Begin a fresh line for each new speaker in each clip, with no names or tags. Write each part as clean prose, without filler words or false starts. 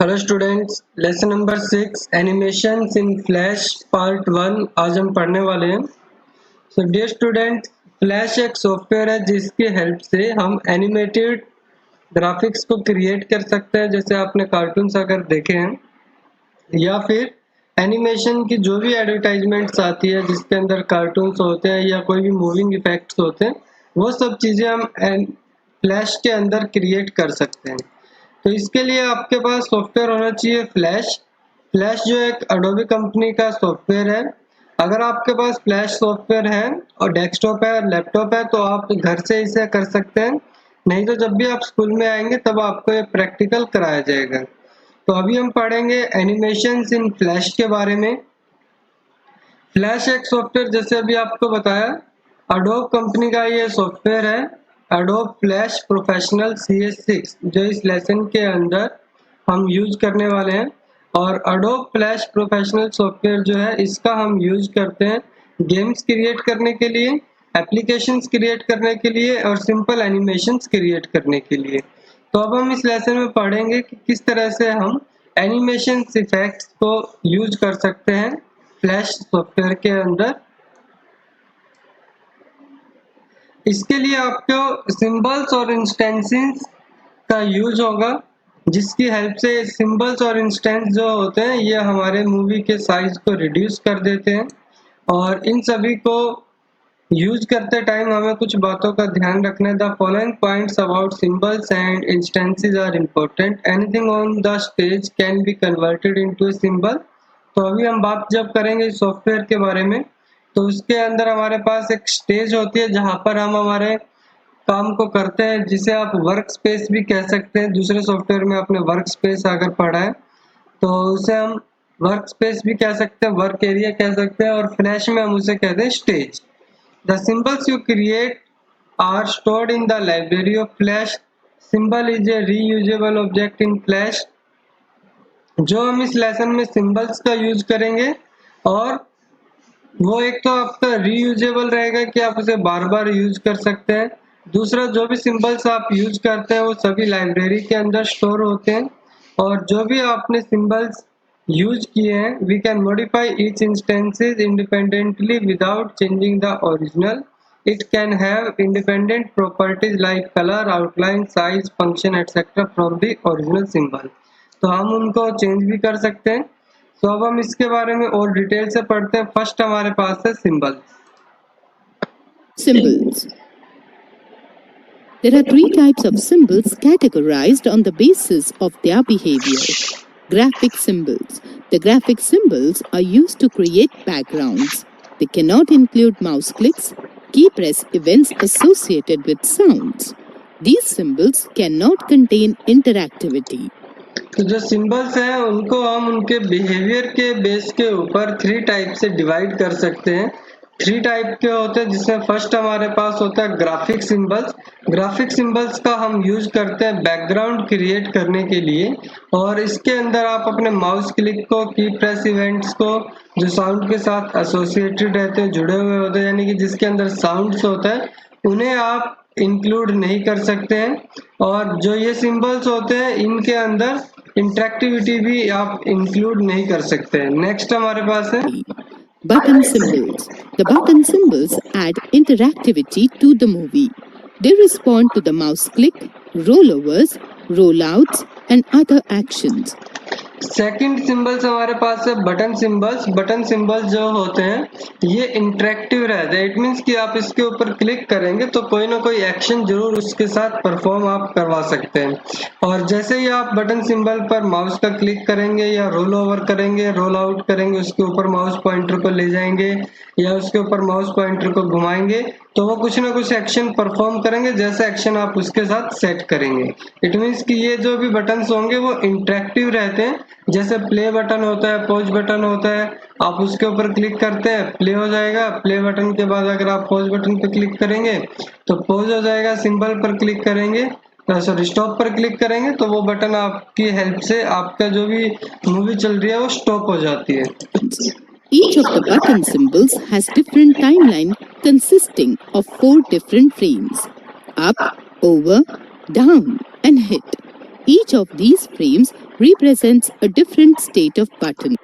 Hello students, lesson number 6 animations in flash part 1 आज हम पढ़ने वाले हैं। सो डियर स्टूडेंट, फ्लैश एक सॉफ्टवेयर है जिसकी हेल्प से हम एनिमेटेड ग्राफिक्स को क्रिएट कर सकते हैं। जैसे आपने कार्टून्स अगर देखे हैं या फिर एनिमेशन की जो भी एडवर्टाइजमेंट्स आती है जिसके अंदर कार्टून्स होते हैं या कोई भी मूविंग इफेक्ट्स होते हैं, वो सब चीज़ें हम फ्लैश के अंदर क्रिएट कर सकते हैं। तो इसके लिए आपके पास सॉफ्टवेयर होना चाहिए फ्लैश। फ्लैश जो एक एडोबी कंपनी का सॉफ्टवेयर है। अगर आपके पास फ्लैश सॉफ्टवेयर है और डेस्कटॉप है और लैपटॉप है तो आप घर से इसे कर सकते हैं, नहीं तो जब भी आप स्कूल में आएंगे तब आपको ये प्रैक्टिकल कराया जाएगा। तो अभी हम पढ़ेंगे एनिमेशंस इन फ्लैश के बारे में। फ्लैश एक सॉफ्टवेयर, जैसे अभी आपको बताया, एडोब कंपनी का ये सॉफ्टवेयर है, एडोब फ्लैश प्रोफेशनल CS6, जो इस लेसन के अंदर हम यूज करने वाले हैं। और एडोब फ्लैश प्रोफेशनल सॉफ्टवेयर जो है इसका हम यूज करते हैं गेम्स क्रिएट करने के लिए, एप्लीकेशंस क्रिएट करने के लिए और सिंपल एनिमेशंस क्रिएट करने के लिए। तो अब हम इस लेसन में पढ़ेंगे कि किस तरह से हम एनिमेशन इफेक्ट्स को यूज कर सकते हैं फ्लैश सॉफ्टवेयर के अंदर। इसके लिए आपको सिंबल्स और इंस्टेंसेस का यूज होगा, जिसकी हेल्प से सिंबल्स और इंस्टेंस जो होते हैं ये हमारे मूवी के साइज को रिड्यूस कर देते हैं। और इन सभी को यूज करते टाइम हमें कुछ बातों का ध्यान रखना है। The following points about symbols and instances are important. Anything on the stage can be converted into a symbol. तो अभी हम बात जब करेंगे सॉफ्टवेयर के बारे में, तो उसके अंदर हमारे पास एक स्टेज होती है जहां पर हम हमारे काम को करते हैं, जिसे आप वर्क स्पेस भी कह सकते हैं। दूसरे सॉफ्टवेयर में आपने वर्क स्पेस अगर पढ़ा है तो उसे हम वर्क स्पेस भी कह सकते हैं, वर्क एरिया कह सकते हैं, और फ्लैश में हम उसे कहते हैं stage. The symbols you create are stored in the library of Flash. Symbol is a reusable object in Flash. जो हम इस लेसन में सिंबल्स का यूज करेंगे, और वो एक तो आपका रीयूजेबल रहेगा कि आप उसे बार बार यूज कर सकते हैं। दूसरा, जो भी सिंबल्स आप यूज करते हैं वो सभी लाइब्रेरी के अंदर स्टोर होते हैं, और जो भी आपने सिंबल्स यूज किए हैं we can modify each instances independently without changing the original. It can have independent properties like colour, outline, size, function etcetera from the original symbol. तो हम उनको चेंज भी कर सकते हैं। तो अब हम इसके बारे में और डिटेल से पढ़ते हैं। फर्स्ट हमारे पास है symbol.
Symbols. There are three types of symbols categorized on the basis of their behavior. Graphic symbols. The graphic symbols are used to create backgrounds. They cannot include mouse clicks, key press events associated with sounds. These symbols cannot contain interactivity.
तो जो symbols हैं उनको हम उनके behaviour के base के ऊपर 3 type से डिवाइड कर सकते हैं। 3 टाइप के होते हैं, जिसमें फर्स्ट हमारे पास होता है ग्राफिक सिंबल्स। ग्राफिक सिंबल्स का हम यूज करते हैं बैकग्राउंड क्रिएट करने के लिए, और इसके अंदर आप अपने माउस क्लिक को, की प्रेस इवेंट्स को, जो साउंड के साथ एसोसिएटेड रहते हैं, जुड़े हुए होते हैं, यानी कि जिसके अंदर साउंड्स होता है, उन्हें आप इंक्लूड नहीं कर सकते हैं। और जो ये सिंबल्स होते हैं इनके अंदर इंटरेक्टिविटी भी आप इंक्लूड नहीं कर सकते हैं। नेक्स्ट हमारे पास है
Button symbols. The button symbols add interactivity to the movie. They respond to the mouse click, rollovers, rollouts, and other actions.
Second symbols हमारे पास है बटन सिंबल्स। बटन सिंबल्स जो होते हैं ये इंटरेक्टिव रहते हैं। इट मींस कि आप इसके ऊपर क्लिक करेंगे तो कोई ना कोई एक्शन जरूर उसके साथ परफॉर्म आप करवा सकते हैं। और जैसे ही आप बटन सिंबल पर माउस का क्लिक करेंगे या रोल ओवर करेंगे, रोल आउट करेंगे, उसके ऊपर माउस पॉइंटर को ले जाएंगे या उसके ऊपर माउस पॉइंटर को घुमाएंगे, तो वो कुछ ना कुछ एक्शन परफॉर्म करेंगे, जैसे एक्शन आप उसके साथ सेट करेंगे। इट मींस कि ये जो भी बटन्स होंगे वो इंटरेक्टिव रहते हैं। जैसे प्ले बटन होता है, पॉज बटन होता है, आप उसके ऊपर क्लिक करते हैं प्ले हो जाएगा, प्ले बटन के बाद अगर आप पॉज बटन पर क्लिक करेंगे तो पॉज हो जाएगा, सिंबल पर क्लिक करेंगे, सॉरी स्टॉप पर क्लिक करेंगे तो वो बटन आपकी हेल्प से आपका जो भी मूवी चल रही है वो स्टॉप हो जाती है।
Each of the button symbols has different timeline consisting of 4 different frames: up, over, down, and hit. Each of these frames represents a different state of button.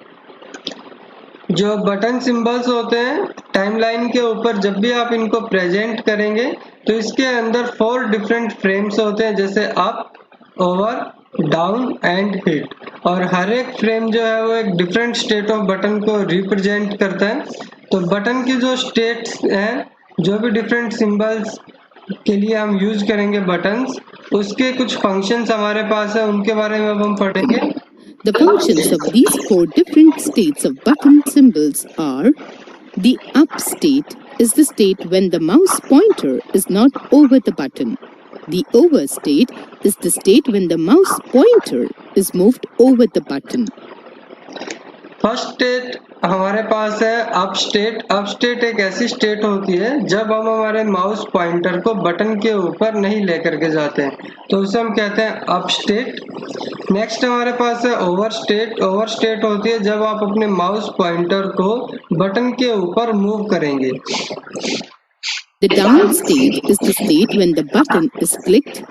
जो बटन सिंबल्स होते हैं टाइमलाइन के ऊपर जब भी आप इनको प्रेजेंट करेंगे तो इसके अंदर 4 डिफरेंट फ्रेम्स होते हैं, जैसे up, over, down and hit, और हर एक फ्रेम जो है वो एक डिफरेंट स्टेट ऑफ बटन को रिप्रेजेंट करता है। तो बटन की जो स्टेट्स हैं, जो भी डिफरेंट सिंबल्स के लिए हम यूज करेंगे बटन्स, उसके कुछ फंक्शंस हमारे पास है, उनके बारे में अब हम पढ़ेंगे।
The functions of these 4 different states of button symbols are: the up state is the state when the mouse pointer is not over the button. The over state is the state when the mouse pointer is moved over the button.
First state हमारे पास है up state. Up state एक ऐसी state होती है जब हम हमारे mouse pointer को बटन के ऊपर नहीं लेकर के जाते हैं, तो उसे हम कहते हैं अप स्टेट। नेक्स्ट हमारे पास है ओवर स्टेट। ओवर स्टेट होती है जब आप अपने माउस पॉइंटर को बटन के ऊपर मूव करेंगे।
The down state is the state when the button is clicked.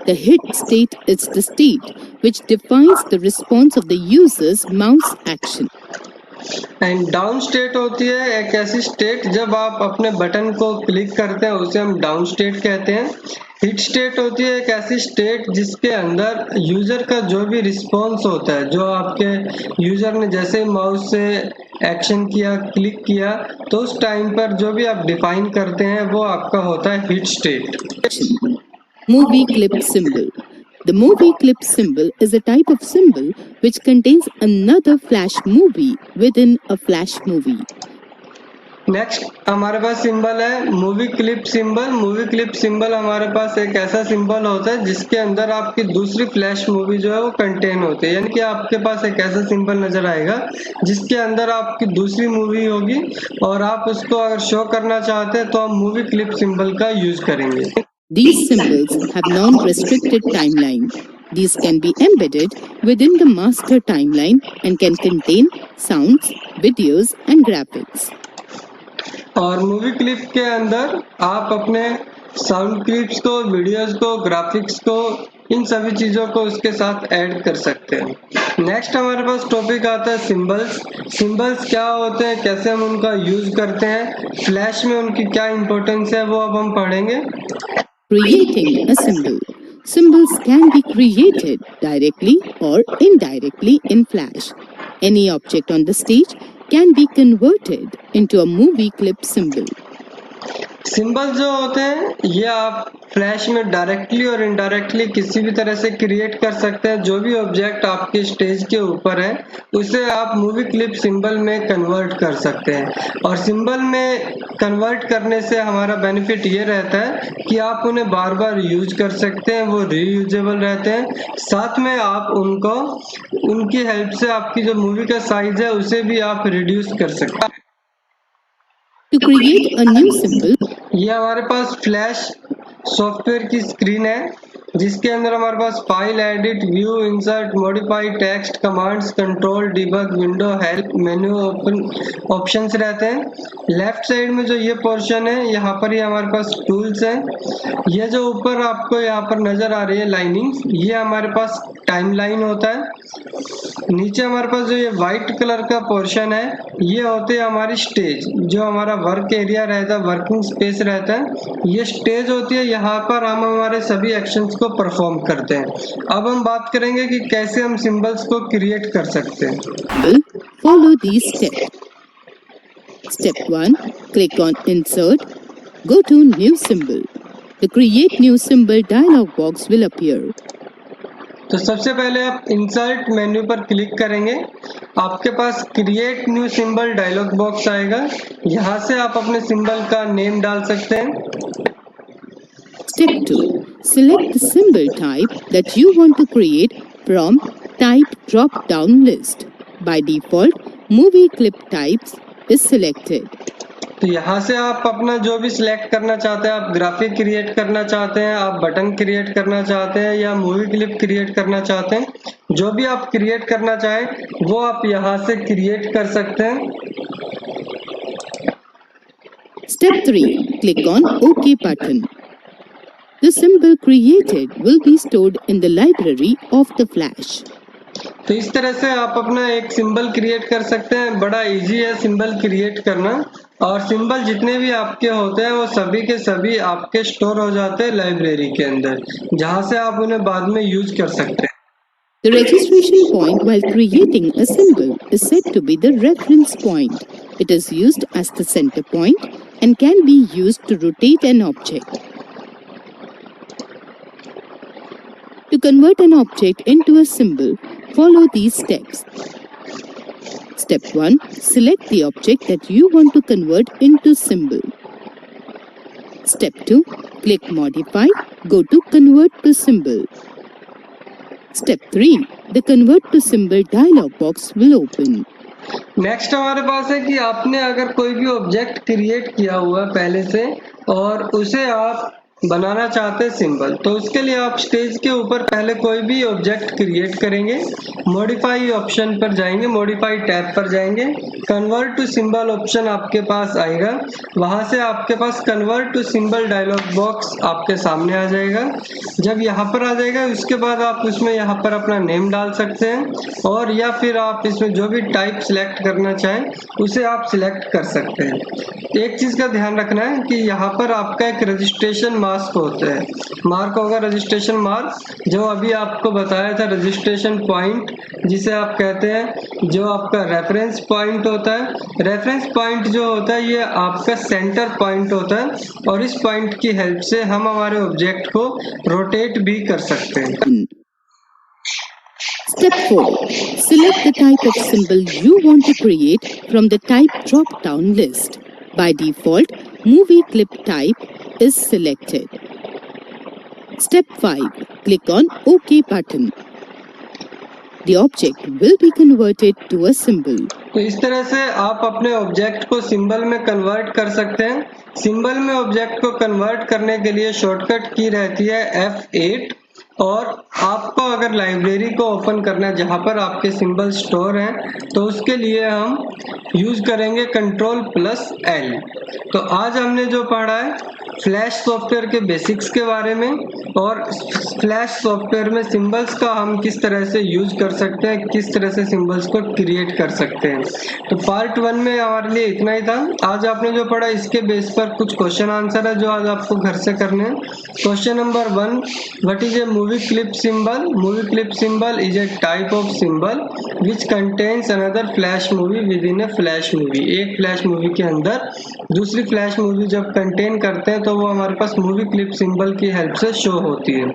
The hit state is the state which defines the response of the user's mouse action.
And down state होती है एक ऐसी state जब आप अपने button को click करते हैं, उसे हम डाउन स्टेट कहते हैं। हिट स्टेट होती है एक ऐसी स्टेट जिसके अंदर यूजर का जो भी रिस्पॉन्स होता है, जो आपके यूजर ने जैसे माउस से एक्शन किया, क्लिक किया, तो उस टाइम पर जो भी आप डिफाइन करते हैं वो आपका होता है hit state.
Movie clip symbol. The movie clip symbol is a type of symbol which contains another flash movie within a flash movie.
Next हमारे पास सिंबल है movie clip symbol. Movie clip symbol हमारे पास एक ऐसा symbol होता है जिसके अंदर आपकी दूसरी फ्लैश मूवी जो है वो कंटेन होती है, यानी कि आपके पास एक ऐसा सिंबल नजर आएगा जिसके अंदर आपकी दूसरी मूवी होगी और आप उसको अगर शो करना चाहते हैं तो हम मूवी क्लिप सिंबल का यूज करेंगे।
These symbols have non-restricted timeline. These can be embedded within the master timeline and can contain sounds, videos and graphics.
और मूवी क्लिप के अंदर आप अपने साउंड क्लिप्स को, वीडियोस को, ग्राफिक्स को, इन सभी चीजों को उसके साथ ऐड कर सकते हैं। नेक्स्ट हमारे पास टॉपिक आता है सिंबल्स। सिंबल्स क्या होते हैं, कैसे हम उनका यूज करते हैं, फ्लैश में उनकी क्या इंपॉर्टेंस है, वो अब हम पढ़ेंगे।
Creating a symbol. Symbols can be created directly or indirectly in Flash. Any object on the stage can be converted into a movie clip symbol.
Symbol जो होते हैं ये आप फ्लैश में डायरेक्टली और इनडायरेक्टली किसी भी तरह से क्रिएट कर सकते हैं। जो भी ऑब्जेक्ट आपके स्टेज के ऊपर है उसे आप मूवी क्लिप सिंबल में कन्वर्ट कर सकते हैं, और सिंबल में कन्वर्ट करने से हमारा बेनिफिट ये रहता है कि आप उन्हें बार बार यूज कर सकते हैं, वो रीयूजेबल रहते हैं। साथ में आप उनको, उनकी हेल्प से आपकी जो मूवी का साइज है उसे भी आप रिड्यूस कर सकते हैं।
To create a new symbol,
ये हमारे पास फ्लैश सॉफ्टवेयर की स्क्रीन है जिसके अंदर हमारे पास file, edit, view, insert, modify, text, commands, control, debug, window, help, menu, open options रहते हैं। लेफ्ट साइड में जो ये पोर्शन है यहाँ पर ये हमारे पास टूल्स हैं। ये जो ऊपर आपको यहाँ पर नजर आ रही है लाइनिंग्स, ये हमारे पास टाइमलाइन होता है। नीचे हमारे पास जो ये व्हाइट कलर का पोर्शन है ये होते हैं हमारी स्टेज, जो हमारा वर्क एरिया रहता है, वर्किंग स्पेस रहता है, ये स्टेज होती है। यहाँ पर हम हमारे सभी एक्शंस को परफॉर्म करते हैं। अब हम बात करेंगे कि कैसे हम सिंबल्स को क्रिएट कर सकते हैं।
follow these steps. Step 1. Click on Insert. Go to New Symbol. The Create New Symbol dialog box will appear.
तो सबसे पहले आप इंसर्ट मेन्यू पर क्लिक करेंगे, आपके पास create new symbol dialog box आएगा। यहाँ से आप अपने सिंबल का नेम डाल सकते हैं।
Step 2. Select the symbol type that you want to create from Type drop-down list. By default, Movie Clip Types is selected.
तो यहाँ से आप अपना जो भी सिलेक्ट करना चाहते हैं, आप ग्राफिक क्रिएट करना चाहते हैं, आप बटन क्रिएट करना चाहते हैं या मूवी क्लिप क्रिएट करना चाहते हैं, जो भी आप क्रिएट करना चाहें वो आप यहाँ से क्रिएट कर सकते हैं।
Step 3. Click on OK button. The symbol created will be stored in the library of the Flash.
तो इस तरह से आप अपना एक सिंबल क्रिएट कर सकते हैं। बड़ा इजी है सिंबल क्रिएट करना, और सिंबल जितने भी आपके होते हैं वो सभी के सभी आपके स्टोर हो जाते हैं लाइब्रेरी के अंदर, जहां से आप उन्हें बाद में यूज कर सकते हैं।
The registration point while creating a symbol is said to be the reference point. It is used as the center point and can be used to rotate an object. To convert an object into a symbol, follow these steps. Step 1. Select the object that you want to convert into symbol. Step 2. Click Modify. Go to Convert to Symbol. Step 3. The Convert to Symbol dialog box will open.
Next हमारे पास है कि आपने अगर कोई भी object create किया हुआ है पहले से और उसे आप बनाना चाहते हैं सिंबल, तो उसके लिए आप स्टेज के ऊपर पहले कोई भी ऑब्जेक्ट क्रिएट करेंगे, मॉडिफाई ऑप्शन पर जाएंगे, मॉडिफाई टैब पर जाएंगे, कन्वर्ट टू सिंबल ऑप्शन आपके पास आएगा, वहां से आपके पास convert to symbol dialog box आपके सामने आ जाएगा। जब यहाँ पर आ जाएगा उसके बाद आप उसमें यहाँ पर अपना नेम डाल सकते हैं, और या फिर आप इसमें जो भी टाइप सिलेक्ट करना चाहें उसे आप सिलेक्ट कर सकते हैं। एक चीज का ध्यान रखना है कि यहाँ पर आपका एक रजिस्ट्रेशन मार्क होता है, मार्क होगा रजिस्ट्रेशन मार्क, जो अभी आपको बताया था रजिस्ट्रेशन पॉइंट जिसे आप कहते हैं, जो आपका रेफरेंस पॉइंट होता है। रेफरेंस पॉइंट जो होता है ये आपका सेंटर पॉइंट होता है, और इस पॉइंट की हेल्प से हम हमारे ऑब्जेक्ट को रोटेट भी कर सकते हैं।
Step 4. Select the type of symbol you want to create from the type drop-down list. By default, movie clip type is selected. Step 5. Click on OK button. The object will be converted to a symbol.
तो इस तरह से आप अपने object को symbol में convert कर सकते हैं। सिंबल में ऑब्जेक्ट को कन्वर्ट करने के लिए शॉर्टकट की रहती है F8, और आपको अगर लाइब्रेरी को ओपन करना है जहां पर आपके सिंबल स्टोर हैं, तो उसके लिए हम यूज करेंगे Ctrl+L। तो आज हमने जो पढ़ा है फ्लैश सॉफ्टवेयर के बेसिक्स के बारे में, और फ्लैश सॉफ्टवेयर में सिंबल्स का हम किस तरह से यूज कर सकते हैं, किस तरह से सिंबल्स को क्रिएट कर सकते हैं। तो पार्ट 1 में हमारे लिए इतना ही था। आज आपने जो पढ़ा इसके बेस पर कुछ क्वेश्चन आंसर है जो आज आपको घर से करने हैं। Question number 1, what is a movie clip symbol? Movie clip symbol is a type of symbol which contains another flash movie with in A flash movie. एक फ्लैश मूवी के अंदर दूसरी फ्लैश मूवी जब कंटेन करते हैं तो वो हमारे पास मूवी क्लिप सिंबल की हेल्प से शो होती है।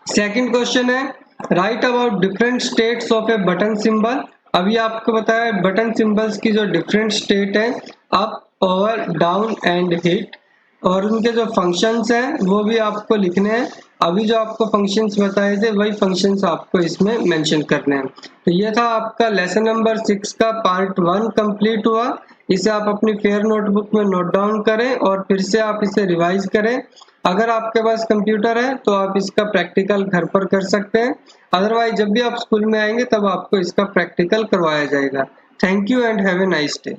सेकंड क्वेश्चन है, right about different states of A button symbol. अभी आपको बताया बटन सिंबल्स की जो डिफरेंट स्टेट है, up, over, down and hit, और उनके जो फंक्शंस हैं वो भी आपको लिखने हैं। अभी जो आपको फंक्शंस बताए थे वही फंक्शंस आपको इसमें मेंशन करने हैं। तो ये था आपका लेसन नंबर 6 का पार्ट 1 कंप्लीट हुआ। इसे आप अपनी फेयर नोटबुक में नोट डाउन करें और फिर से आप इसे रिवाइज करें। अगर आपके पास कंप्यूटर है तो आप इसका प्रैक्टिकल घर पर कर सकते हैं, अदरवाइज जब भी आप स्कूल में आएंगे तब आपको इसका प्रैक्टिकल करवाया जाएगा। Thank you and have a nice day.